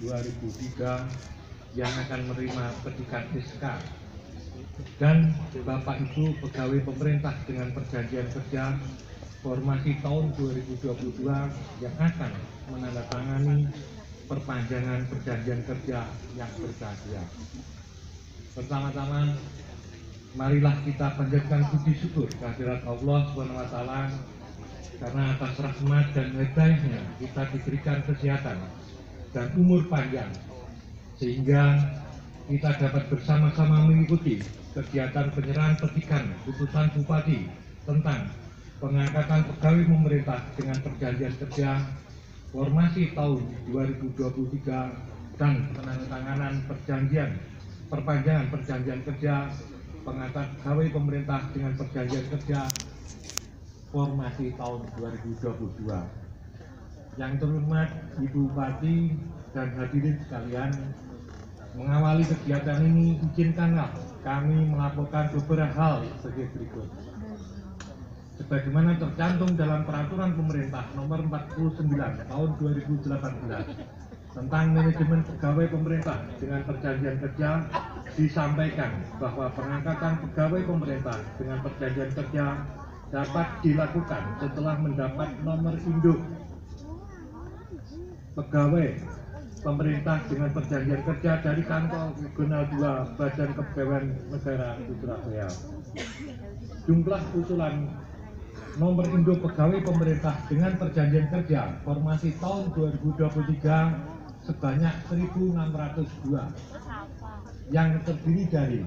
2003 yang akan menerima petikan SK, dan Bapak Ibu pegawai pemerintah dengan perjanjian kerja formasi tahun 2022 yang akan menandatangani perpanjangan perjanjian kerja yang berbahagia. Pertama-tama, marilah kita panjatkan puji syukur kehadirat Allah SWT karena atas rahmat dan hidayahnya kita diberikan kesehatan dan umur panjang, sehingga kita dapat bersama-sama mengikuti kegiatan penyerahan petikan putusan Bupati tentang pengangkatan pegawai pemerintah dengan perjanjian kerja formasi tahun 2023 dan penandatanganan perpanjangan perjanjian kerja pengangkatan pegawai pemerintah dengan perjanjian kerja formasi tahun 2022. Yang terhormat Ibu Bupati dan hadirin sekalian, mengawali kegiatan ini izinkanlah kami melaporkan beberapa hal sebagai berikut. Sebagaimana tercantum dalam Peraturan Pemerintah Nomor 49 Tahun 2018 tentang manajemen pegawai pemerintah dengan perjanjian kerja, disampaikan bahwa pengangkatan pegawai pemerintah dengan perjanjian kerja dapat dilakukan setelah mendapat nomor induk pegawai pemerintah dengan perjanjian kerja dari Kantor Regional 2 Badan Kepegawaian Negara di Surabaya. Jumlah usulan nomor induk pegawai pemerintah dengan perjanjian kerja formasi tahun 2023 sebanyak 1.602 yang terdiri dari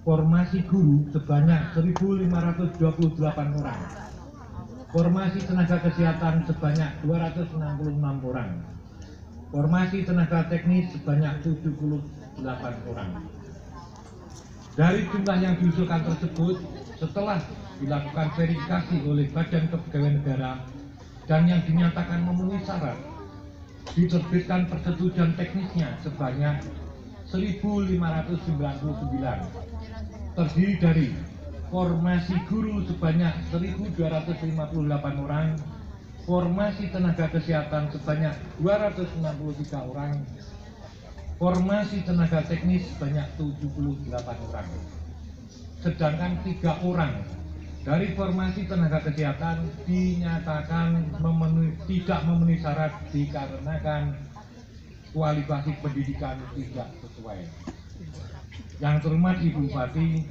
formasi guru sebanyak 1.528 orang, formasi tenaga kesehatan sebanyak 266 orang, formasi tenaga teknis sebanyak 78 orang. Dari jumlah yang diusulkan tersebut, setelah dilakukan verifikasi oleh Badan Kepegawaian Negara dan yang dinyatakan memenuhi syarat, diterbitkan persetujuan teknisnya sebanyak 1.599, terdiri dari formasi guru sebanyak 1.258 orang, formasi tenaga kesehatan sebanyak 263 orang, formasi tenaga teknis sebanyak 78 orang. Sedangkan 3 orang dari formasi tenaga kesehatan dinyatakan tidak memenuhi syarat dikarenakan kualifikasi pendidikan tidak sesuai. Yang terhormat Ibu Bupati,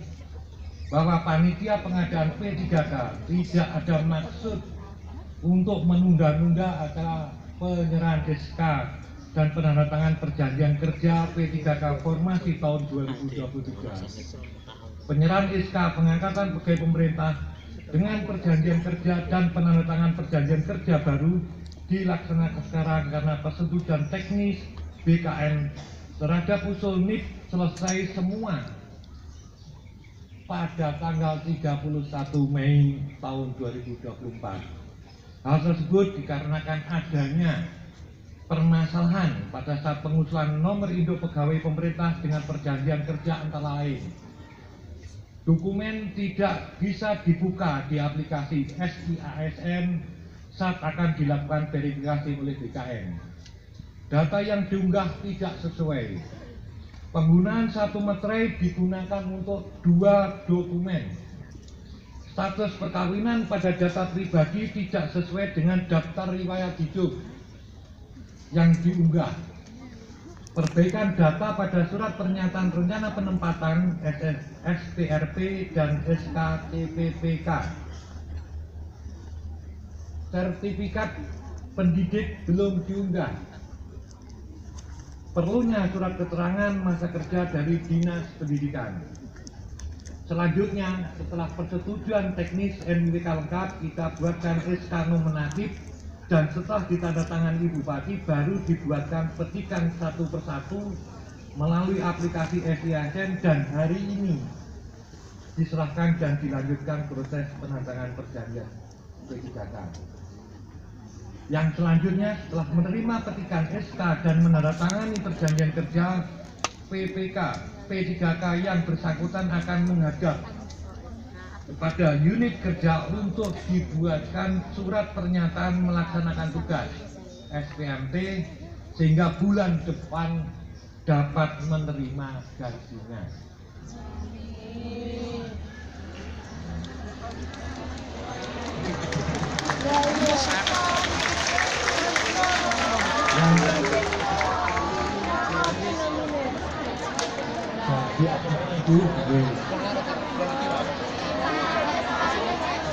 bahwa panitia pengadaan P3K tidak ada maksud untuk menunda-nunda acara penyerahan SK dan penandatangan perjanjian kerja P3K formasi tahun 2023. Penyerahan SK pengangkatan pegawai pemerintah dengan perjanjian kerja dan penandatangan perjanjian kerja baru dilaksanakan sekarang karena persetujuan teknis BKN terhadap usul NIP selesai semua pada tanggal 31 Mei tahun 2024. Hal tersebut dikarenakan adanya permasalahan pada saat pengusulan nomor induk pegawai pemerintah dengan perjanjian kerja antara lain. Dokumen tidak bisa dibuka di aplikasi SIASN saat akan dilakukan verifikasi oleh BKN. Data yang diunggah tidak sesuai. Penggunaan satu materai digunakan untuk 2 dokumen. Status perkawinan pada data pribadi tidak sesuai dengan daftar riwayat hidup yang diunggah. Perbaikan data pada surat pernyataan rencana penempatan SPRP dan SKTPPK. Sertifikat pendidik belum diunggah. Perlunya surat keterangan masa kerja dari Dinas Pendidikan. Selanjutnya, setelah persetujuan teknis NIWK lengkap, kita buatkan SK nominatif dan setelah ditandatangani Bupati baru dibuatkan petikan satu persatu melalui aplikasi SIASN dan hari ini diserahkan dan dilanjutkan proses penandatangan perjanjian P3K. Yang selanjutnya, setelah menerima petikan SK dan menandatangani perjanjian kerja PPK P3K yang bersangkutan akan menghadap kepada unit kerja untuk dibuatkan surat pernyataan melaksanakan tugas SPMT sehingga bulan depan dapat menerima gajinya.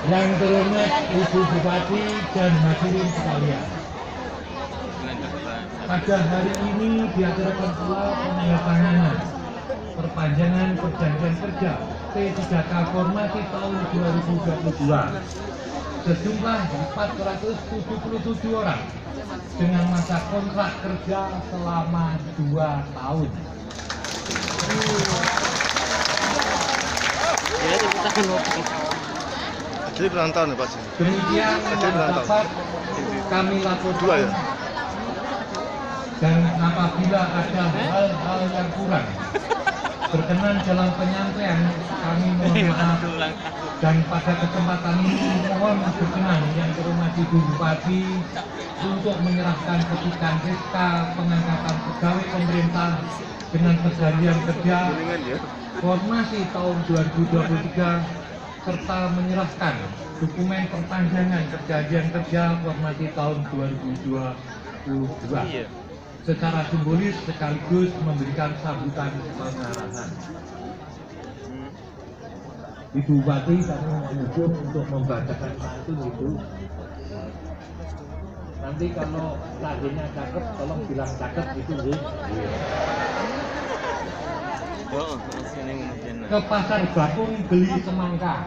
Yang terhormat Ibu Bupati dan hadirin sekalian, pada hari ini diadakan pula penandatanganan perpanjangan perjanjian kerja P3K Formasi tahun 2022 sejumlah 477 orang dengan masa kontrak kerja selama 2 tahun. Jadi berapa tahun ya Pak? Demikian dapat kami laporkan, dan apabila ada hal-hal yang kurang berkenan dalam penyampaian, kami mohon maaf. Dan pada kesempatan ini mohon berkenan yang terhormat Ibu Bupati untuk menyerahkan petikan SK pengangkatan pegawai pemerintah dengan perjanjian kerja Formasi tahun 2023 serta menyerahkan dokumen perpanjangan perjanjian kerja Formasi tahun 2022 secara simbolis sekaligus memberikan sambutan pengarahan. Ibu Bupati kami menunjuk untuk membacakan pantun itu. Nanti kalau lagunya cakep, tolong bilang cakep itu. Ke pasar bakung beli semangka,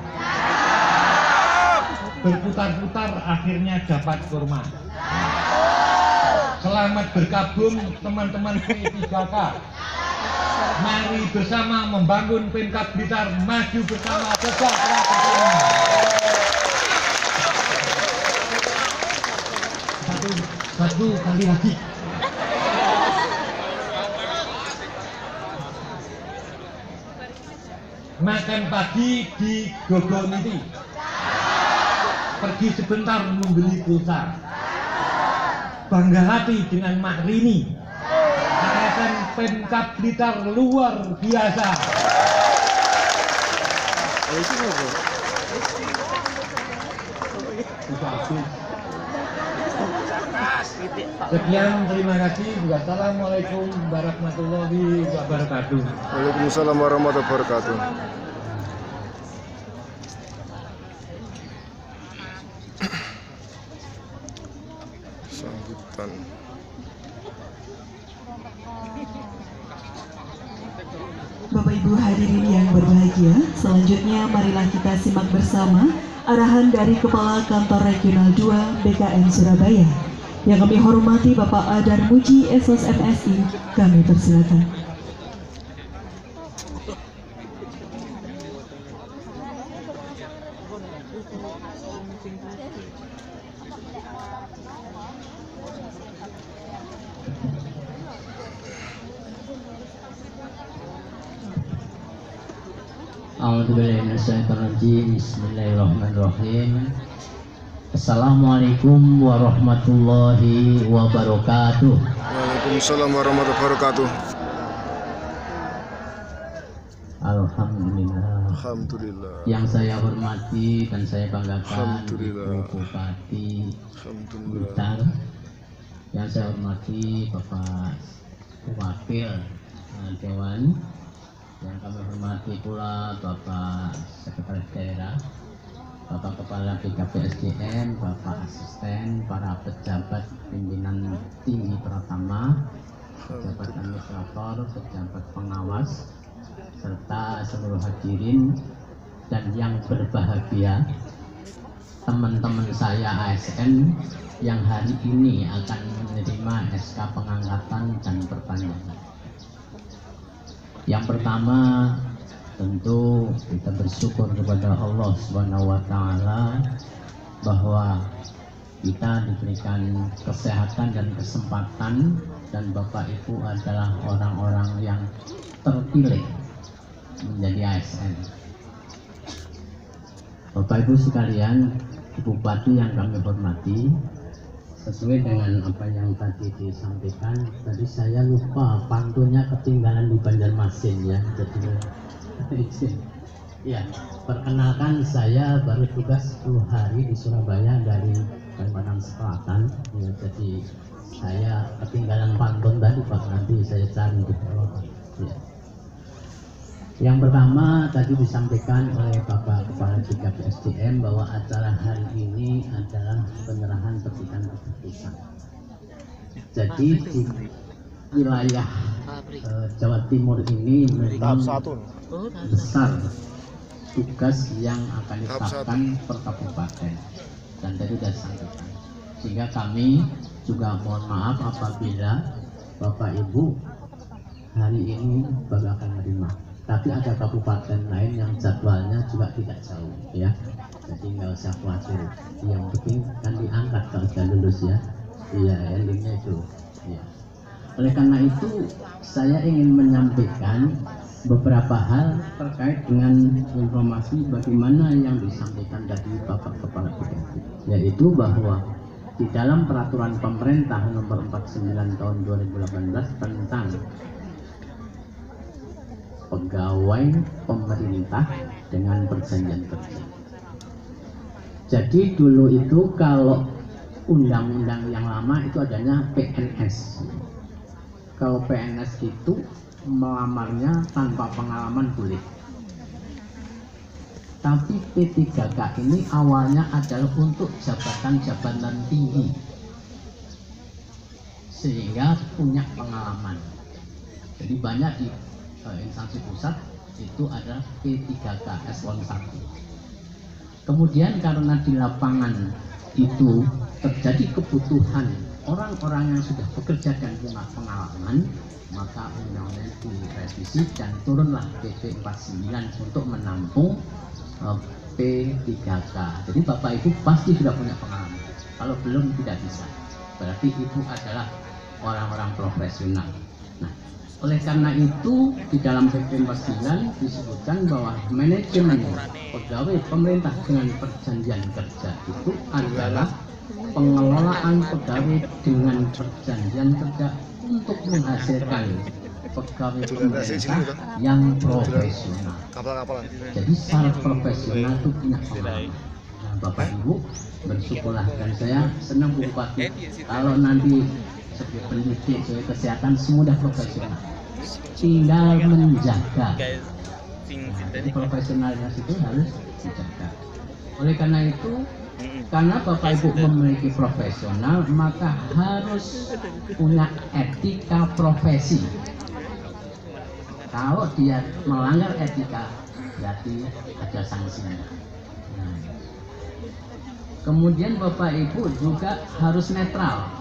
berputar-putar akhirnya dapat kurma. Selamat berkabung teman-teman P3K. Mari bersama membangun Pemkab Blitar maju bersama, sejahtera bersama. Satu kali lagi. Makan pagi di Gogoniti, pergi sebentar membeli pulsa. Bangga hati dengan Mak Rini, ASN Pemkab Blitar luar biasa. Sekian, terima kasih. Wassalamualaikum warahmatullahi wabarakatuh. Waalaikumsalam warahmatullahi wabarakatuh. Sambutan. Bapak Ibu hadirin yang berbahagia, selanjutnya marilah kita simak bersama arahan dari Kepala Kantor Regional 2 BKN Surabaya. Yang kami hormati Bapak Adar Muji, SOS MSI, kami persilakan. Bismillahirrahmanirrahim. Assalamualaikum warahmatullahi wabarakatuh. Waalaikumsalam warahmatullahi wabarakatuh. Alhamdulillah. Alhamdulillah. Yang saya hormati dan saya banggakan Alhamdulillah. Ibu Bupati Alhamdulillah. Blitar. Yang saya hormati Bapak Wakil Dewan. Yang kami hormati pula Bapak Sekretaris Daerah, Bapak Kepala BKPSDM, Bapak Asisten, para pejabat pimpinan tinggi Pratama, pejabat administrator, pejabat pengawas, serta seluruh hadirin dan yang berbahagia, teman-teman saya ASN yang hari ini akan menerima SK pengangkatan dan perpanjangan. Yang pertama, tentu kita bersyukur kepada Allah Subhanahu wa Ta'ala bahwa kita diberikan kesehatan dan kesempatan, dan Bapak Ibu adalah orang-orang yang terpilih menjadi ASN. Bapak Ibu sekalian, Bupati yang kami hormati, sesuai dengan apa yang tadi disampaikan, tadi saya lupa pantunnya ketinggalan di Banjarmasin ya. Jadi izin. Ya, perkenalkan saya baru tugas 10 hari di Surabaya dari Kalimantan Selatan. Ya, jadi saya ketinggalan pantun tadi Pak, nanti saya cari di bawah. Ya. Yang pertama tadi disampaikan oleh Bapak Kepala BKPSDM bahwa acara hari ini adalah penyerahan petikan keputusan. Jadi di wilayah Jawa Timur ini memang besar tugas yang akan ditetapkan per kabupaten, dan tadi sudah disampaikan. Sehingga kami juga mohon maaf apabila Bapak Ibu hari ini baru akan menerima. Tapi ada kabupaten lain yang jadwalnya juga tidak jauh ya, jadi nggak usah khawatir. Yang penting kan diangkat kalau sudah lulus ya. Iya, endingnya itu ya. Oleh karena itu saya ingin menyampaikan beberapa hal terkait dengan informasi bagaimana yang disampaikan dari Bapak Kepala BKP, yaitu bahwa di dalam peraturan pemerintah nomor 49 tahun 2018 tentang pegawai pemerintah dengan perjanjian kerja. Jadi dulu itu kalau undang-undang yang lama itu adanya PNS. Kalau PNS itu melamarnya tanpa pengalaman boleh. Tapi P3K ini awalnya adalah untuk jabatan-jabatan tinggi, sehingga punya pengalaman. Jadi banyak di instansi pusat itu ada P3K eselon 1. Kemudian karena di lapangan itu terjadi kebutuhan orang-orang yang sudah bekerja dan punya pengalaman, maka undang-undang direvisi dan turunlah PP 49 untuk menampung P3K. Jadi Bapak Ibu pasti sudah punya pengalaman. Kalau belum tidak bisa. Berarti itu adalah orang-orang profesional. Nah, oleh karena itu di dalam PP 49 disebutkan bahwa manajemen pegawai pemerintah dengan perjanjian kerja itu adalah pengelolaan pegawai dengan perjanjian kerja untuk menghasilkan pegawai pemerintah yang profesional. Jadi secara profesional itu punya pengalaman. Nah, Bapak Ibu bersyukurlah, dan saya senang Bu Bupati kalau nanti sebagai pendidik, sebagai kesehatan semudah profesional, tinggal menjaga. Nah, jadi profesionalitas itu harus dijaga. Oleh karena itu, karena Bapak Ibu memiliki profesional, maka harus punya etika profesi. Kalau dia melanggar etika, berarti ada sanksinya. Nah, kemudian Bapak Ibu juga harus netral.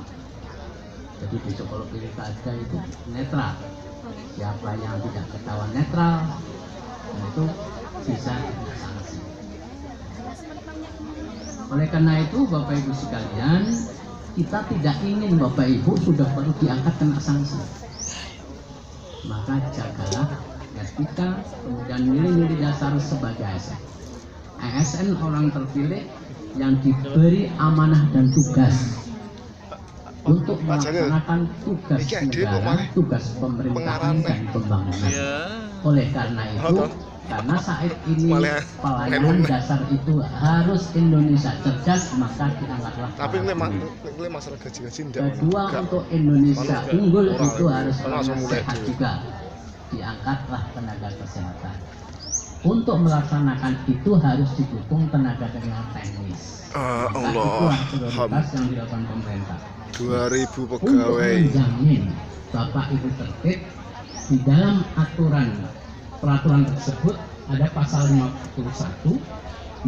Jadi di psikologi ada itu netral. Siapa yang tidak ketahuan netral, nah itu bisa kena sanksi. Oleh karena itu Bapak Ibu sekalian, kita tidak ingin Bapak Ibu sudah baru diangkat kena sanksi. Maka jagalah etika, kemudian nilai-nilai dasar sebagai ASN. ASN orang terpilih yang diberi amanah dan tugas untuk melaksanakan tugas negara, tugas pemerintahan dan pembangunan. Oleh karena itu, karena saat ini pelayanan dasar itu harus Indonesia cerdas, maka diangkatlah. Kedua, untuk Indonesia unggul itu harus sehat juga, diangkatlah tenaga kesehatan. Untuk melaksanakan itu harus didukung tenaga teknis. Maka itulah prioritas yang dilakukan pemerintah. 2000 Untuk pegawai. menjamin Bapak Ibu tertib, di dalam peraturan tersebut ada pasal 51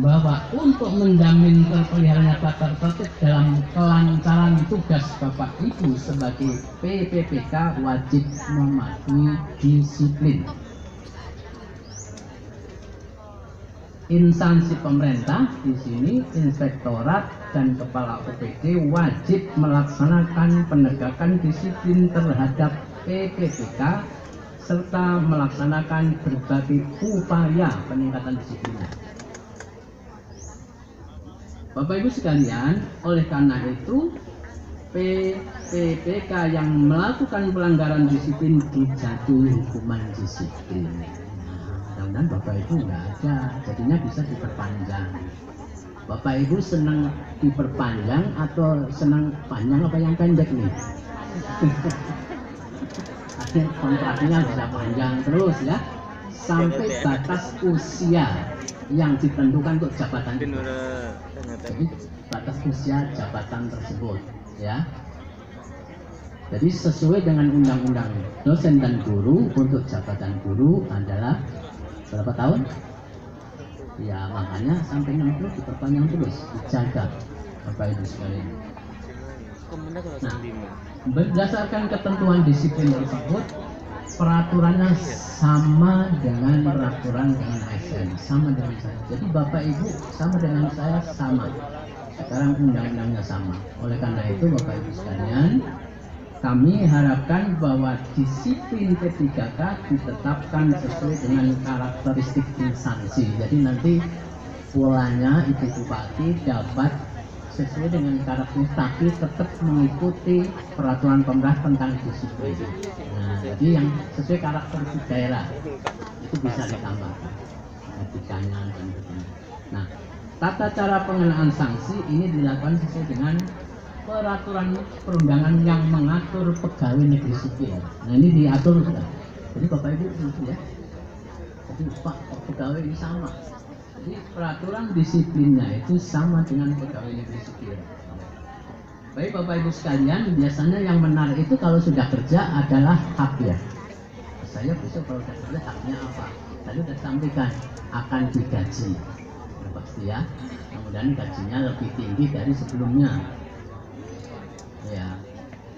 bahwa untuk menjamin terpeliharanya tata tertib dalam kelancaran tugas Bapak Ibu sebagai PPPK wajib mematuhi disiplin. Instansi pemerintah di sini, inspektorat dan kepala OPD wajib melaksanakan penegakan disiplin terhadap PPPK serta melaksanakan berbagai upaya peningkatan disiplin. Bapak Ibu sekalian, oleh karena itu PPK yang melakukan pelanggaran disiplin dijatuhi hukuman disiplin. Mudah-mudahan Bapak Ibu nggak ada, jadinya bisa diperpanjang. Bapak Ibu senang diperpanjang atau senang panjang apa yang pendek nih? Kontraknya bisa panjang terus ya, sampai batas usia yang ditentukan untuk jabatan itu. Jadi batas usia jabatan tersebut ya. Jadi sesuai dengan undang-undang dosen dan guru, untuk jabatan guru adalah berapa tahun? Ya makanya sampai 60 diperpanjang terus, dijaga Bapak Ibu sekalian. Nah, berdasarkan ketentuan disiplin tersebut, peraturannya sama dengan peraturan dengan ASN, sama dengan saya. Jadi Bapak Ibu sama dengan saya sama. Sekarang undang-undangnya sama. Oleh karena itu Bapak Ibu sekalian, kami harapkan bahwa disiplin P3K ditetapkan sesuai dengan karakteristik instansi. Jadi nanti polanya Ibu Bupati dapat sesuai dengan karakteristik, tapi tetap mengikuti peraturan pemerintah tentang disiplin. Nah, jadi yang sesuai karakteristik daerah itu bisa ditambahkan etikanya dan sebagainya. Nah, tata cara pengenaan sanksi ini dilakukan sesuai dengan peraturan perundangan yang mengatur pegawai negeri sipil. Nah, ini diatur sudah. Jadi Bapak Ibu itu ya. Jadi Pak, pegawai ini sama. Jadi peraturan disiplinnya itu sama dengan pegawai negeri sipil. Baik Bapak Ibu sekalian, biasanya yang menarik itu kalau sudah kerja adalah hak ya. Saya besok kalau sudah kerja haknya apa? Tadi sudah sampaikan akan digaji. Nah, pasti ya. Kemudian gajinya lebih tinggi dari sebelumnya. Ya,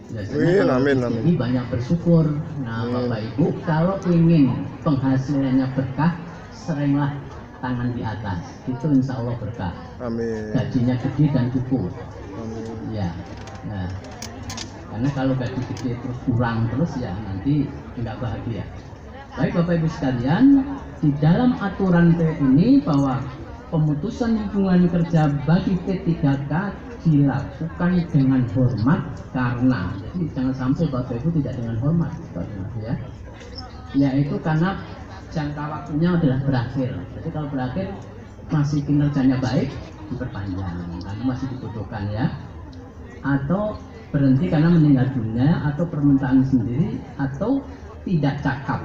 biasanya ini banyak bersyukur. Nah, Bapak Ibu kalau ingin penghasilannya berkah, seringlah tangan di atas. Itu insya Allah berkah. Amin. Gajinya gede dan cukup. Amin. Ya, nah, karena kalau gaji gede terus kurang terus ya nanti nggak bahagia. Baik Bapak Ibu sekalian, di dalam aturan P ini bahwa pemutusan hubungan kerja bagi P3K dilakukan dengan hormat, karena jadi jangan sampai Bapak Ibu tidak dengan hormat ya, yaitu karena jangka waktunya adalah berakhir. Jadi kalau berakhir masih kinerjanya baik diperpanjang karena masih dibutuhkan ya, atau berhenti karena meninggal dunia atau permintaan sendiri atau tidak cakap.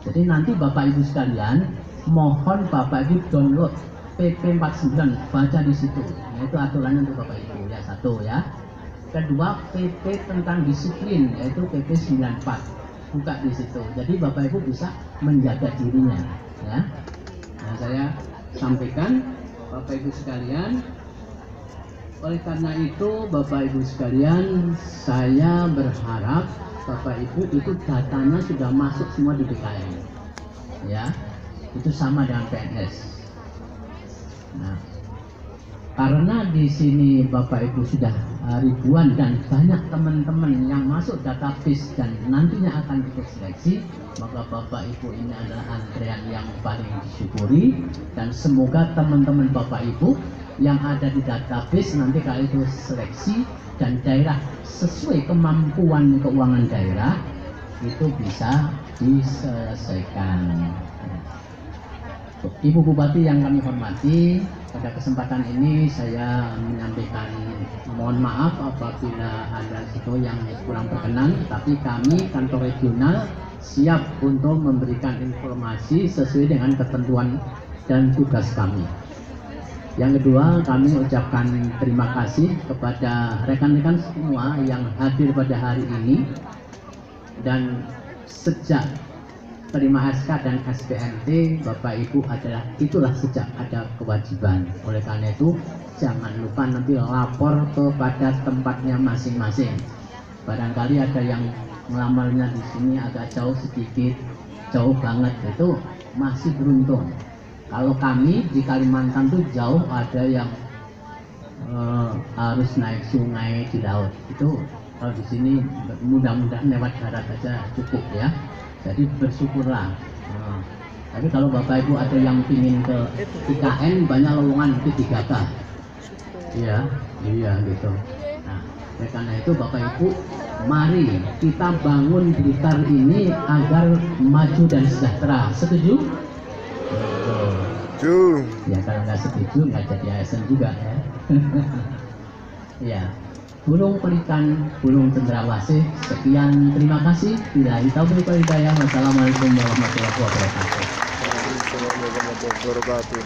Jadi nanti Bapak Ibu sekalian mohon Bapak Ibu download PP 49, baca di situ. Nah, itu aturannya untuk Bapak Ibu ya, satu ya. Kedua, PP tentang disiplin yaitu PP 94. Buka di situ. Jadi Bapak Ibu bisa menjaga dirinya ya. Nah, saya sampaikan Bapak Ibu sekalian, oleh karena itu Bapak Ibu sekalian, saya berharap Bapak Ibu itu datanya sudah masuk semua di BKN ya. Itu sama dengan PNS. Nah, karena di sini Bapak Ibu sudah ribuan dan banyak teman-teman yang masuk database dan nantinya akan ikut seleksi, maka Bapak Ibu ini adalah antrean yang paling disyukuri, dan semoga teman-teman Bapak Ibu yang ada di database nanti kalau itu seleksi dan daerah sesuai kemampuan keuangan daerah itu bisa diselesaikan. Ibu Bupati yang kami hormati, pada kesempatan ini saya menyampaikan mohon maaf apabila ada sesuatu yang kurang berkenan, tapi kami kantor regional siap untuk memberikan informasi sesuai dengan ketentuan dan tugas kami. Yang kedua, kami ucapkan terima kasih kepada rekan-rekan semua yang hadir pada hari ini, dan sejak terima SK dan SPNT Bapak Ibu itulah sejak ada kewajiban. Oleh karena itu jangan lupa nanti lapor kepada tempatnya masing-masing. Barangkali ada yang melamarnya di sini agak jauh sedikit, jauh banget, itu masih beruntung. Kalau kami di Kalimantan tuh jauh, ada yang harus naik sungai di laut. Itu kalau di sini mudah-mudahan lewat darat aja cukup ya. Jadi bersyukurlah. Tapi kalau Bapak Ibu ada yang ingin ke IKN, banyak lowongan di 3K. Iya gitu. Nah, Oleh karena itu Bapak Ibu, mari kita bangun Blitar ini agar maju dan sejahtera. Setuju? Ju. Ya kalau nggak setuju nggak jadi ASN juga ya. Ya, Bulung Pelikan, Bulung Cendrawasih. Sekian, terima kasih. Bila taufiq wal hidayah. Wassalamualaikum warahmatullahi wabarakatuh. Assalamualaikum warahmatullahi wabarakatuh.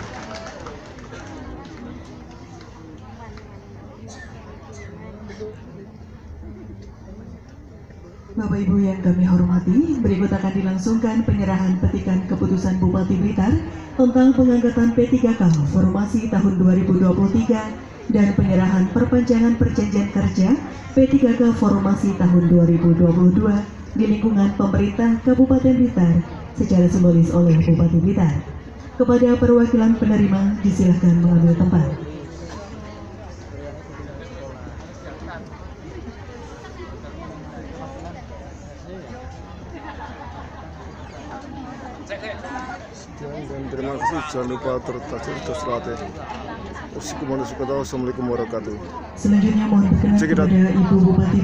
Bapak Ibu yang kami hormati, berikut akan dilangsungkan penyerahan petikan keputusan Bupati Blitar tentang pengangkatan P3K Formasi tahun 2023 dan penyerahan perpanjangan perjanjian kerja P3K Formasi tahun 2022 di lingkungan pemerintah Kabupaten Blitar secara simbolis oleh Bupati Blitar. Kepada perwakilan penerima, disilahkan mengambil tempat. Dan terima kasih, jangan lupa terserah. Assalamualaikum warahmatullahi wabarakatuh. Selanjutnya mohon berkenan kepada Ibu Bupati